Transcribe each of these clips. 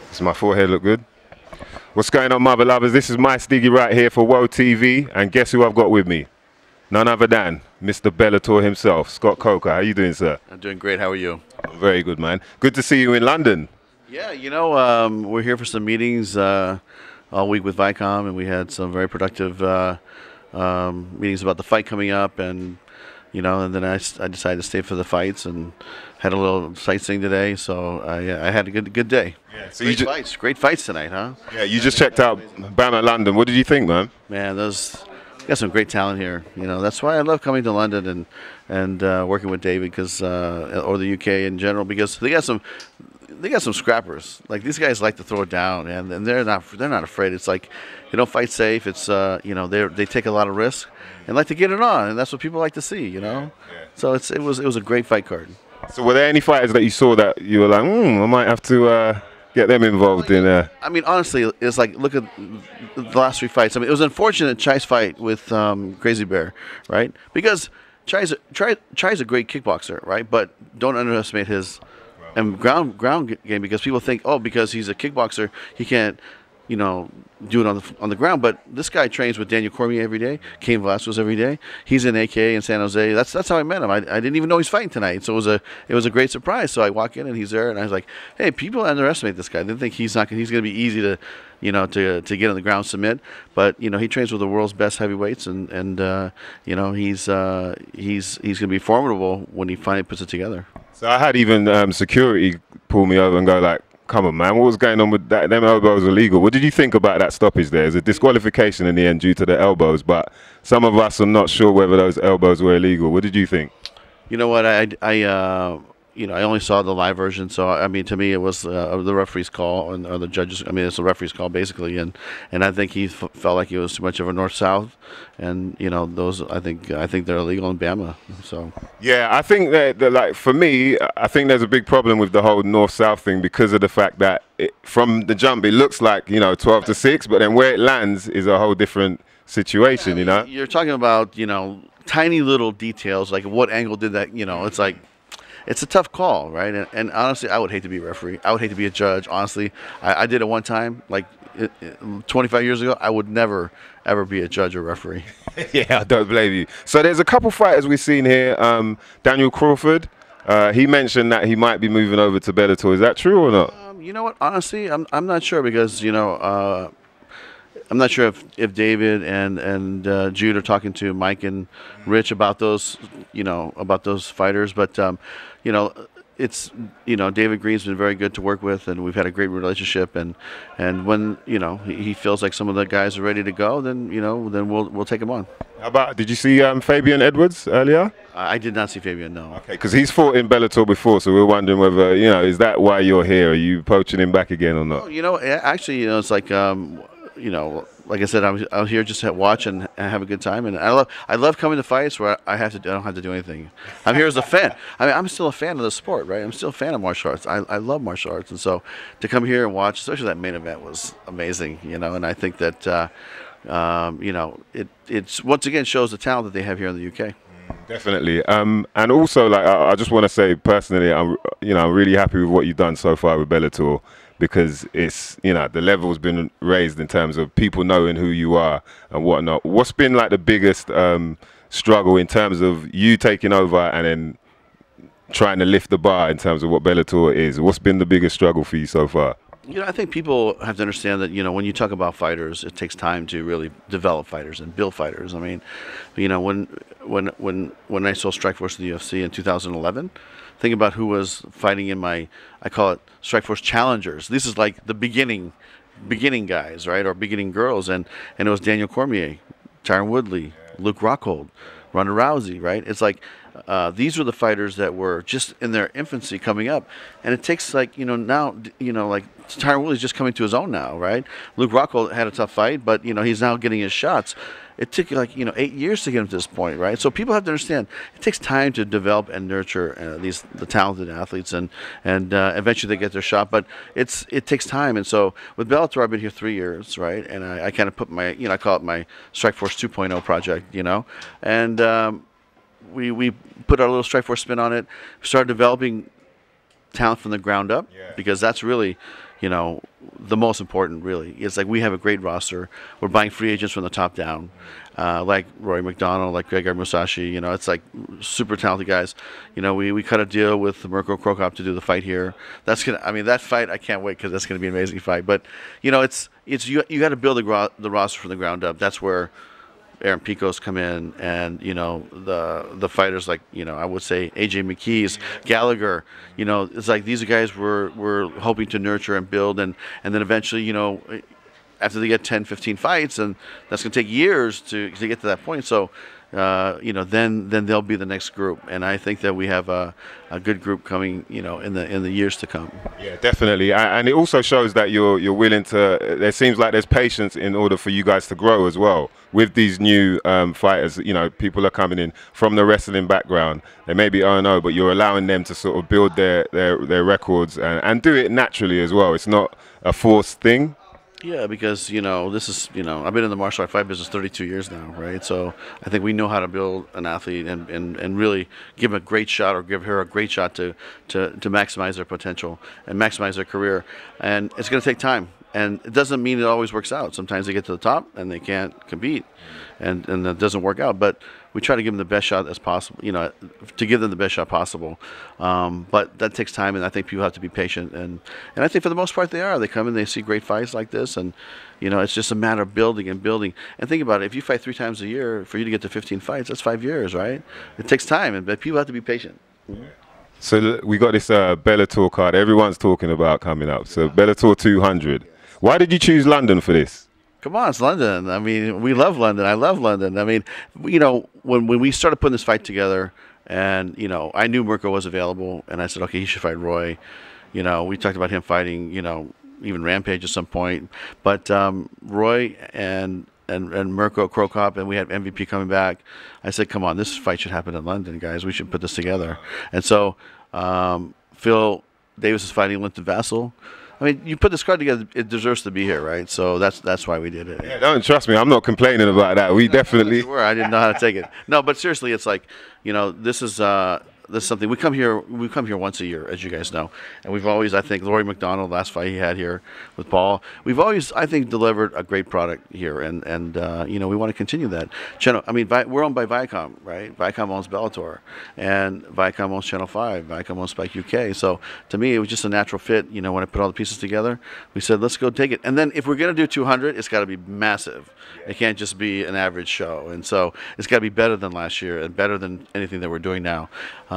Does my forehead look good? What's going on, mother lovers? This is my Stiggy right here for World TV, and guess who I've got with me? None other than Mr. Bellator himself, Scott Coker. How you doing, sir? I'm doing great. How are you? I'm very good, man. Good to see you in London. Yeah, you know, we're here for some meetings all week with Viacom, and we had some very productive meetings about the fight coming up, and you know, and then I decided to stay for the fights and had a little sightseeing today. So I had a good day. Yeah, so great fights tonight, huh? Yeah, you just checked out BAMMA London. What did you think, man? Man, we got some great talent here. You know, that's why I love coming to London and working with David, because or the UK in general, because they got some scrappers. Like, these guys like to throw it down, and they're not afraid. It's like, they don't fight safe. It's you know, they take a lot of risk and like to get it on, and that's what people like to see. You know, so it was a great fight card. So were there any fighters that you saw that you were like, I might have to get them involved in? I mean, honestly, it's like, look at the last three fights. I mean, it was unfortunate, Chai's fight with Crazy Bear, right? Because Chai's a great kickboxer, right? But don't underestimate his ground game, because people think, oh, because he's a kickboxer, he can't, you know, do it on the ground. But this guy trains with Daniel Cormier every day, Cain Velasquez every day. He's in AK in San Jose. That's how I met him. I didn't even know he's fighting tonight, so it was a great surprise. So I walk in and he's there, and I was like, hey, people underestimate this guy. They think he's going to be easy to, you know, to get on the ground, submit. But you know, he trains with the world's best heavyweights, and you know, he's going to be formidable when he finally puts it together. So I had even security pull me over and go like, come on, man, what was going on with that? Them elbows were legal. What did you think about that stoppage there? It's a disqualification in the end due to the elbows, but some of us are not sure whether those elbows were illegal. What did you think? You know what, you know, I only saw the live version, so I mean, to me, it was the referee's call, or the judges. I mean, it's the referee's call basically, and I think he felt like it was too much of a north-south, and you know, those I think they're illegal in BAMMA. So yeah, I think that like, for me, I think there's a big problem with the whole north-south thing, because of the fact that from the jump it looks like, you know, 12-6, but then where it lands is a whole different situation. You know, you're talking about, you know, tiny little details, like what angle did that, you know, it's like, it's a tough call, right? And honestly, I would hate to be a referee. I would hate to be a judge. Honestly, I did it one time, like 25 years ago. I would never, ever be a judge or referee. Yeah, I don't blame you. So there's a couple fighters we've seen here. Daniel Crawford, he mentioned that he might be moving over to Bellator. Is that true or not? You know what? Honestly, I'm not sure, because, you know, I'm not sure if David and Jude are talking to Mike and Rich about those, you know, about those fighters. But you know, it's, you know, David Green's been very good to work with, and we've had a great relationship. And when, you know, he feels like some of the guys are ready to go, then, you know, then we'll take him on. How about, did you see Fabian Edwards earlier? I did not see Fabian, no. Okay, because he's fought in Bellator before, so we're wondering whether, you know, is that why you're here? Are you poaching him back again or not? Well, you know, actually, you know, it's like, you know, like I said, I'm here just to watch and have a good time, and I love coming to fights where I don't have to do anything. I'm here as a fan. I mean, I'm still a fan of the sport, right? I'm still a fan of martial arts. I love martial arts, and so to come here and watch, especially that main event, was amazing, you know. And I think that you know, it's once again shows the talent that they have here in the UK. Definitely, and also, like, I just want to say personally, I'm really happy with what you've done so far with Bellator, because it's, you know, the level's been raised in terms of people knowing who you are and whatnot. What's been like the biggest struggle in terms of you taking over and then trying to lift the bar in terms of what Bellator is? What's been the biggest struggle for you so far? You know, I think people have to understand that, you know, when you talk about fighters, it takes time to really develop fighters and build fighters. I mean, you know, when I saw Strikeforce in the UFC in 2011, think about who was fighting in my, I call it Strikeforce challengers. This is like the beginning guys, right, or beginning girls, and it was Daniel Cormier, Tyron Woodley, Luke Rockhold, Ronda Rousey, right? It's like, these were the fighters that were just in their infancy coming up, and it takes, like, you know, now, you know, like Tyron Woodley's just coming to his own now, right? Luke Rockhold had a tough fight, but, you know, he's now getting his shots. It took, like, you know, 8 years to get him to this point, right? So people have to understand it takes time to develop and nurture the talented athletes, and eventually they get their shot. But it takes time. And so with Bellator, I've been here 3 years, right? And I kind of put my, you know, I call it my Strikeforce 2.0 project, you know, and we put our little Strikeforce spin on it. We started developing talent from the ground up, because that's really, you know, the most important really. It's like we have a great roster. We're buying free agents from the top down, like Rory McDonald, like Gegard Musashi. You know, it's like super talented guys. You know, we cut a deal with Mirko Cro Cop to do the fight here. That's gonna, I mean, that fight I can't wait because that's gonna be an amazing fight. But you know, it's you got to build the roster from the ground up. That's where Aaron Pico's come in, and you know the fighters like, you know, I would say AJ McKee's, Gallagher. You know, it's like these guys we're hoping to nurture and build, and then eventually, you know, after they get 10, 15 fights, and that's going to take years to get to that point. So, you know, then they'll be the next group, and I think that we have a good group coming, you know, in the years to come. Yeah, definitely, and it also shows that you're willing to. There seems like there's patience in order for you guys to grow as well with these new fighters. You know, people are coming in from the wrestling background. They may be 0-0, but you're allowing them to sort of build their records and do it naturally as well. It's not a forced thing. Yeah, because, you know, this is, you know, I've been in the martial art fight business 32 years now, right? So I think we know how to build an athlete and really give him a great shot, or give her a great shot to maximize their potential and maximize their career. And it's going to take time. And it doesn't mean it always works out. Sometimes they get to the top and they can't compete, and that doesn't work out. But we try to give them the best shot as possible, you know, to give them the best shot possible. But that takes time, and I think people have to be patient. And I think for the most part they are. They come in, they see great fights like this, and, you know, it's just a matter of building and building. And think about it, if you fight 3 times a year, for you to get to 15 fights, that's 5 years, right? It takes time, but people have to be patient. So we got this Bellator card everyone's talking about coming up. So Bellator 200. Why did you choose London for this? Come on, it's London. I mean, we love London. I love London. I mean, you know, when we started putting this fight together, and, you know, I knew Mirko was available, and I said, okay, he should fight Roy. You know, we talked about him fighting, you know, even Rampage at some point. But Roy and Mirko Cro Cop, and we had MVP coming back. I said, come on, this fight should happen in London, guys. We should put this together. And so Phil Davis is fighting Linton Vassell. I mean, you put this card together, it deserves to be here, right? So that's why we did it. Yeah, don't trust me, I'm not complaining about that. We definitely were. I didn't know how to take it. No, but seriously, it's like, you know, this is something we come here once a year, as you guys know, and we've always, I think, Rory McDonald, last fight he had here with Paul, we've always, I think, delivered a great product here, and you know, we want to continue that. Channel, I mean, we're owned by Viacom, right? Viacom owns Bellator, and Viacom owns Channel 5, Viacom owns Spike UK. So to me, it was just a natural fit. You know, when I put all the pieces together, we said, let's go take it. And then if we're gonna do 200, it's got to be massive. It can't just be an average show, and so it's got to be better than last year and better than anything that we're doing now.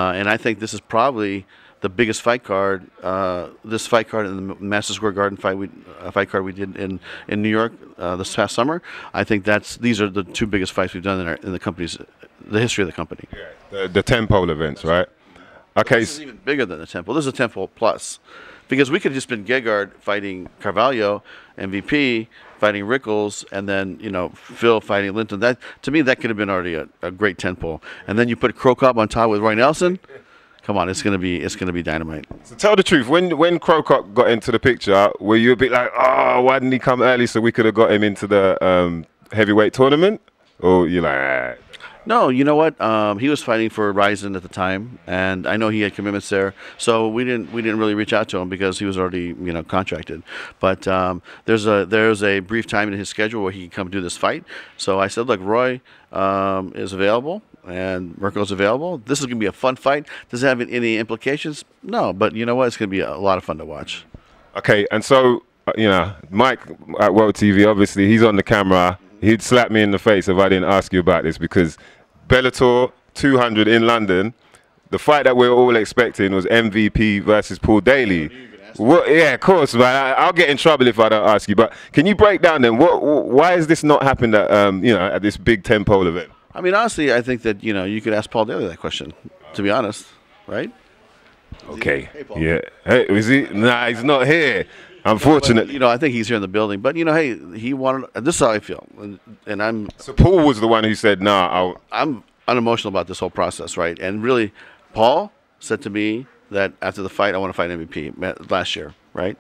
And I think this is probably the biggest fight card. This fight card in the Madison Square Garden fight card we did in New York this past summer. I think these are the 2 biggest fights we've done in the history of the company. Yeah, the Temple events, right? Okay, this is even bigger than the Temple. This is a Temple plus, because we could have just been Gegard fighting Carvalho, MVP fighting Rickles, and then, you know, Phil fighting Linton. That, to me, that could have been already a great tentpole. And then you put Cro Cop on top with Roy Nelson. Come on, it's gonna be dynamite. So tell the truth. When Cro Cop got into the picture, were you a bit like, oh, why didn't he come early so we could have got him into the heavyweight tournament? Or you're like, ah. No, you know what? He was fighting for Ryzen at the time, and I know he had commitments there, so we didn't really reach out to him because he was already, you know, contracted. But there's a brief time in his schedule where he can come do this fight. So I said, look, Roy is available and Mirko's available. This is gonna be a fun fight. Does it have any implications? No, but you know what? It's gonna be a lot of fun to watch. Okay, and so you know, Mike at World TV, obviously he's on the camera. He'd slap me in the face if I didn't ask you about this, because Bellator 200 in London, the fight that we're all expecting was MVP versus Paul Daly. What, yeah, of course, man. I'll get in trouble if I don't ask you. But can you break down then? Why has this not happened at you know, at this big tentpole event? I mean, honestly, I think that, you know, you could ask Paul Daly that question. To be honest, right? Okay. Hey, Paul. Yeah. Hey, is he? Nah, he's not here. Unfortunately, you know, I think he's here in the building. But, you know, hey, he wanted. This is how I feel, and I'm. So Paul was the one who said, "Nah." I'm unemotional about this whole process, right? And really, Paul said to me that after the fight, I want to fight MVP last year, right?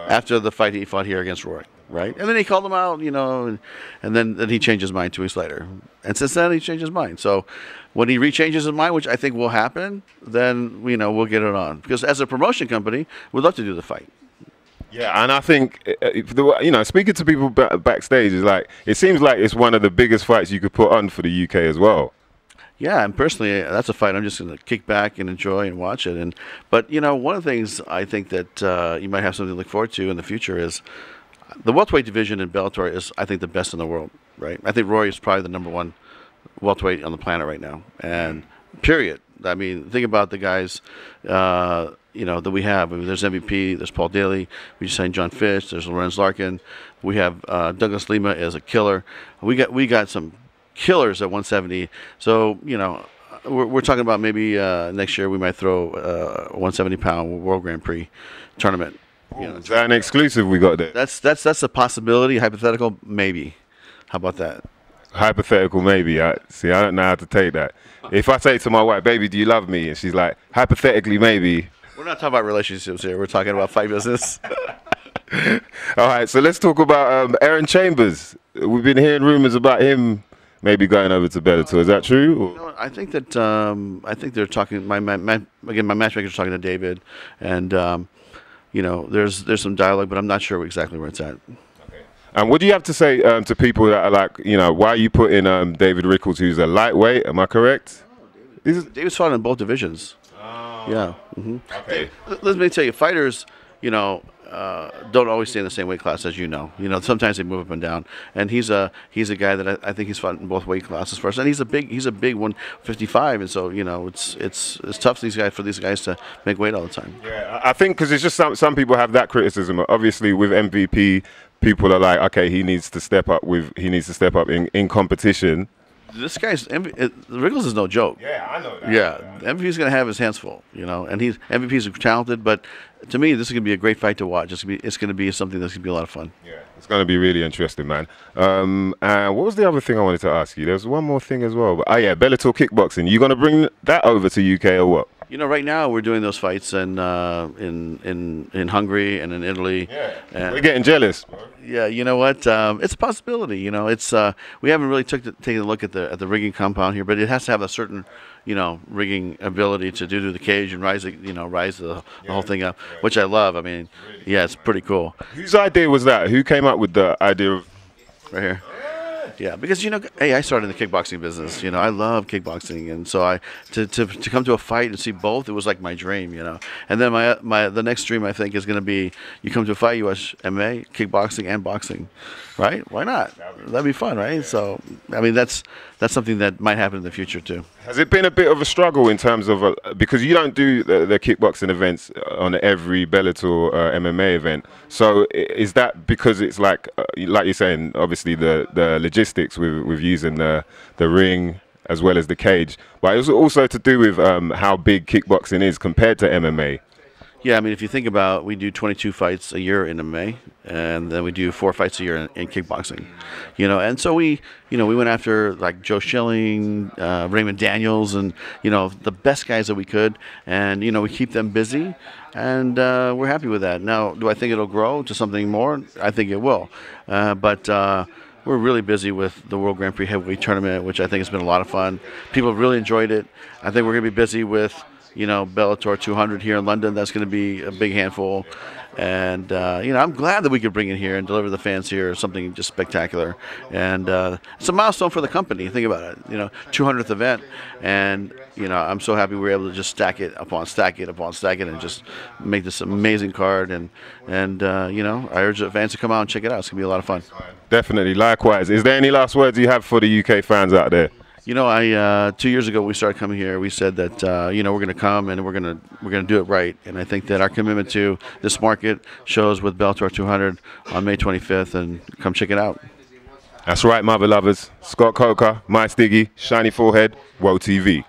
After the fight he fought here against Roy, right? And then he called him out, you know, and then he changed his mind 2 weeks later. And since then, he changed his mind. So when he rechanges his mind, which I think will happen, then, you know, we'll get it on. Because as a promotion company, we'd love to do the fight. Yeah, and I think, speaking to people backstage is like, it seems like it's one of the biggest fights you could put on for the UK as well. Yeah, and personally, that's a fight I'm just going to kick back and enjoy and watch it. But one of the things I think that you might have something to look forward to in the future is the welterweight division in Bellator is, I think, the best in the world. Right? I think Roy is probably the #1 welterweight on the planet right now, and period. I mean, think about the guys, that we have. I mean, there's MVP, there's Paul Daly. We just signed John Fish. There's Lorenz Larkin. We have Douglas Lima as a killer. We got some killers at 170. So we're talking about maybe next year we might throw a 170-pound World Grand Prix tournament. Is that an exclusive we got there? That's a possibility. Hypothetical, maybe. How about that? Hypothetical, maybe. I don't know how to take that. If I say to my wife, "Baby, do you love me?" and she's like, "Hypothetically, maybe." We're not talking about relationships here. We're talking about fight business. All right, so let's talk about Aaron Chambers. We've been hearing rumors about him maybe going over to Bellator. Is that true? I think that I think they're talking. My matchmaker's talking to David, and there's some dialogue, but I'm not sure exactly where it's at. And what do you have to say to people that are like, why are you putting David Rickles, who's a lightweight? Am I correct? David's fought in both divisions. Oh. Yeah. Mm-hmm. Okay. Let me tell you, fighters, don't always stay in the same weight class, as you know. Sometimes they move up and down. And he's a guy that I think he's fought in both weight classes first. And he's a big 155, and so it's tough for these guys to make weight all the time. Yeah, I think because it's just some people have that criticism. Obviously, with MVP, people are like, okay, he needs to step up in competition. This guy's Rickles is no joke. Yeah, I know that. Yeah, MVP's going to have his hands full, and MVP's talented. But to me, this is going to be a great fight to watch. It's going to be something that's going to be a lot of fun. Yeah, it's going to be really interesting, man. And what was the other thing I wanted to ask you? There's one more thing as well. But Bellator kickboxing. You going to bring that over to UK or what? Right now we're doing those fights in Hungary and in Italy. Yeah, we're getting jealous. Yeah, you know what? It's a possibility. It's we haven't really taken a look at the rigging compound here, but it has to have a certain rigging ability to do the cage and rise the whole thing up, which I love. I mean, yeah, it's pretty cool. Whose idea was that? Who came up with the idea of? Right here. Yeah, because hey, I started in the kickboxing business. I love kickboxing, and so to come to a fight and see both, it was like my dream. And then the next dream I think is going to be you come to a fight, you watch MMA, kickboxing, and boxing, right? Why not? That'd be fun, right? So I mean that's something that might happen in the future too. Has it been a bit of a struggle in terms of because you don't do the kickboxing events on every Bellator MMA event? So is that because it's like you're saying, obviously the logistics with using the ring as well as the cage, but it's also to do with how big kickboxing is compared to MMA? Yeah, I mean, if you think about, we do 22 fights a year in MMA, and then we do 4 fights a year in kickboxing, and so we went after like Joe Schilling, Raymond Daniels, and the best guys that we could, and we keep them busy, and we're happy with that. Now, do I think it'll grow to something more? I think it will, but we're really busy with the World Grand Prix Heavyweight Tournament, which I think has been a lot of fun. People have really enjoyed it. I think we're going to be busy with Bellator 200 here in London. That's going to be a big handful. And, I'm glad that we could bring it here and deliver the fans here something just spectacular. And it's a milestone for the company. Think about it, 200th event. And, I'm so happy we were able to just stack it upon stack it upon stack it and just make this amazing card. And I urge the fans to come out and check it out. It's going to be a lot of fun. Definitely. Likewise. Is there any last words you have for the UK fans out there? 2 years ago we started coming here. We said that we're going to come and we're going to do it right. And I think that our commitment to this market shows with Bellator 200 on May 25th. And come check it out. That's right, mother lovers. Scott Coker, My Stiggy, Shiny Forehead, World TV.